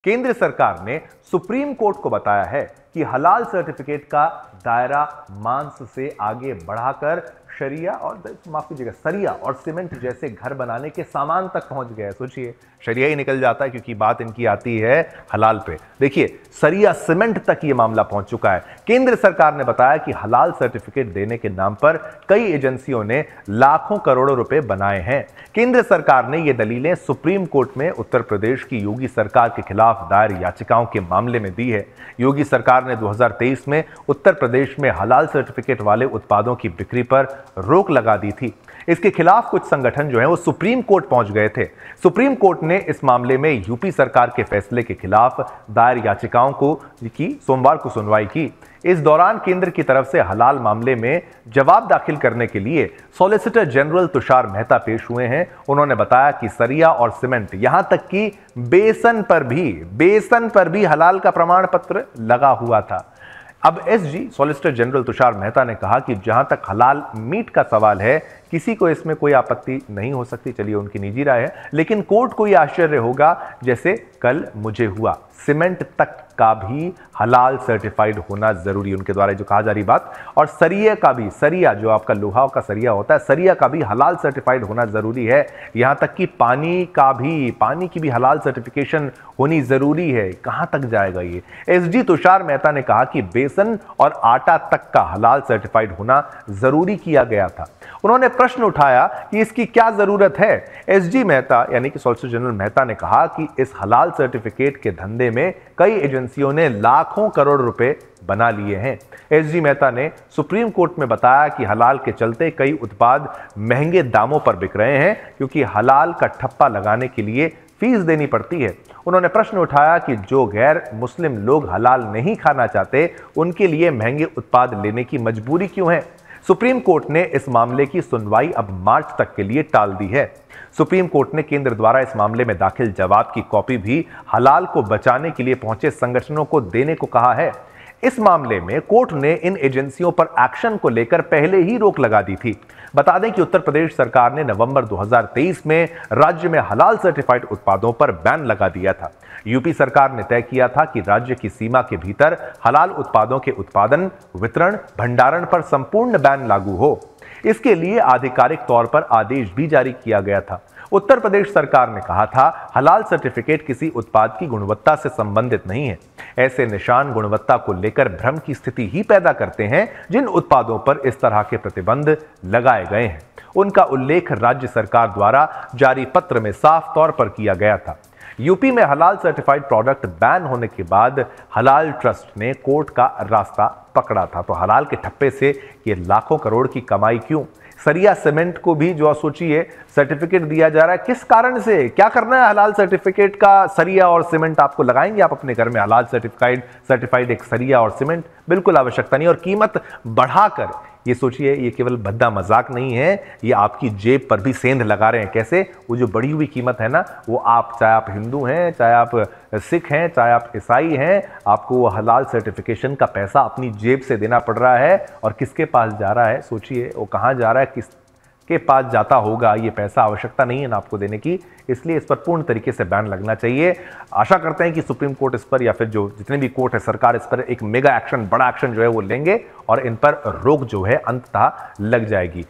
केंद्र सरकार ने सुप्रीम कोर्ट को बताया है कि हलाल सर्टिफिकेट का दायरा मांस से आगे बढ़ाकर शरिया और माफ कीजिएगा सरिया और सीमेंट जैसे घर बनाने के सामान तक पहुंच गया। सोचिए, शरिया ही निकल जाता है क्योंकि बात इनकी आती है हलाल पे। देखिए, सरिया सीमेंट तक ये मामला पहुंच चुका है। केंद्र सरकार ने बताया कि हलाल सर्टिफिकेट देने के नाम पर कई एजेंसियों ने लाखों करोड़ों रुपए बनाए हैं। केंद्र सरकार ने ये दलीलें सुप्रीम कोर्ट में उत्तर प्रदेश की योगी सरकार के खिलाफ दायर याचिकाओं के मामले में दी है। योगी सरकार ने 2023 में उत्तर प्रदेश में हलाल सर्टिफिकेट वाले उत्पादों की बिक्री पर रोक लगा दी थी। इसके खिलाफ कुछ संगठन जो हैं वो सुप्रीम कोर्ट पहुंच गए थे। सुप्रीम कोर्ट ने इस मामले में यूपी सरकार के फैसले के खिलाफ दायर याचिकाओं की सोमवार को सुनवाई की। इस दौरान केंद्र की तरफ से हलाल मामले में जवाब दाखिल करने के लिए सॉलिसिटर जनरल तुषार मेहता पेश हुए हैं। उन्होंने बताया कि सरिया और सीमेंट, यहां तक कि बेसन पर भी हलाल का प्रमाण पत्र लगा हुआ था। अब SG solicitor general Tushar Mehta ने कहा कि जहां तक हलाल मीट का सवाल है, किसी को इसमें कोई आपत्ति नहीं हो सकती। चलिए, उनकी निजी राय है, लेकिन कोर्ट को यह आश्चर्य होगा जैसे कल मुझे हुआ। सीमेंट तक का भी हलाल सर्टिफाइड होना जरूरी, उनके द्वारा जो कहा जा रही बात। और सरिया का भी, सरिया जो आपका लोहा का सरिया होता है, सरिया का भी हलाल सर्टिफाइड होना जरूरी है। यहां तक कि पानी की भी हलाल सर्टिफिकेशन होनी जरूरी है। कहां तक जाएगा ये? एसजी तुषार मेहता ने कहा कि बेसन और आटा तक का हलाल सर्टिफाइड होना जरूरी किया गया था। उन्होंने प्रश्न उठाया कि इसकी क्या जरूरत है। एसजी मेहता यानी कि सॉलिसिटर जनरल मेहता ने कहा कि इस हलाल सर्टिफिकेट के धंधे में कई एजेंसियों ने लाखों करोड़ रुपए बना लिए हैं। एसजी मेहता ने सुप्रीम कोर्ट में बताया कि हलाल के चलते कई उत्पाद महंगे दामों पर बिक रहे हैं क्योंकि हलाल का ठप्पा लगाने के लिए फीस देनी पड़ती है। उन्होंने प्रश्न उठाया कि जो गैर मुस्लिम लोग हलाल नहीं खाना चाहते, उनके लिए महंगे उत्पाद लेने की मजबूरी क्यों है। सुप्रीम कोर्ट ने इस मामले की सुनवाई अब मार्च तक के लिए टाल दी है। सुप्रीम कोर्ट ने केंद्र द्वारा इस मामले में दाखिल जवाब की कॉपी भी हलाल को बचाने के लिए पहुंचे संगठनों को देने को कहा है। इस मामले में कोर्ट ने इन एजेंसियों पर एक्शन को लेकर पहले ही रोक लगा दी थी। बता दें कि उत्तर प्रदेश सरकार ने नवंबर 2023 में राज्य में हलाल सर्टिफाइड उत्पादों पर बैन लगा दिया था। यूपी सरकार ने तय किया था कि राज्य की सीमा के भीतर हलाल उत्पादों के उत्पादन, वितरण, भंडारण पर संपूर्ण बैन लागू हो। इसके लिए आधिकारिक तौर पर आदेश भी जारी किया गया था। उत्तर प्रदेश सरकार ने कहा था, हलाल सर्टिफिकेट किसी उत्पाद की गुणवत्ता से संबंधित नहीं है। ऐसे निशान गुणवत्ता को लेकर भ्रम की स्थिति ही पैदा करते हैं। जिन उत्पादों पर इस तरह के प्रतिबंध लगाए गए हैं, उनका उल्लेख राज्य सरकार द्वारा जारी पत्र में साफ तौर पर किया गया था। यूपी में हलाल सर्टिफाइड प्रोडक्ट बैन होने के बाद हलाल ट्रस्ट ने कोर्ट का रास्ता पकड़ा था। तो हलाल के ठप्पे से ये लाखों करोड़ की कमाई क्यों? सरिया सीमेंट को भी जो सोचिए सर्टिफिकेट दिया जा रहा है, किस कारण से? क्या करना है हलाल सर्टिफिकेट का? सरिया और सीमेंट आपको लगाएंगे आप अपने घर में हलाल सर्टिफाइड एक सरिया और सीमेंट? बिल्कुल आवश्यकता नहीं। और कीमत बढ़ाकर, ये सोचिए, ये केवल भद्दा मजाक नहीं है, ये आपकी जेब पर भी सेंध लगा रहे हैं। कैसे? वो जो बढ़ी हुई कीमत है ना, वो चाहे आप हिंदू हैं, चाहे आप सिख हैं, चाहे आप ईसाई हैं, आपको वो हलाल सर्टिफिकेशन का पैसा अपनी जेब से देना पड़ रहा है। और किसके पास जा रहा है? सोचिए, वो कहाँ जा रहा है, किसके पास जाता होगा ये पैसा? आवश्यकता नहीं है ना आपको देने की। इसलिए इस पर पूर्ण तरीके से बैन लगना चाहिए। आशा करते हैं कि सुप्रीम कोर्ट इस पर, या फिर जो जितने भी कोर्ट है, सरकार इस पर एक मेगा एक्शन, बड़ा एक्शन जो है वो लेंगे और इन पर रोक जो है अंततः लग जाएगी।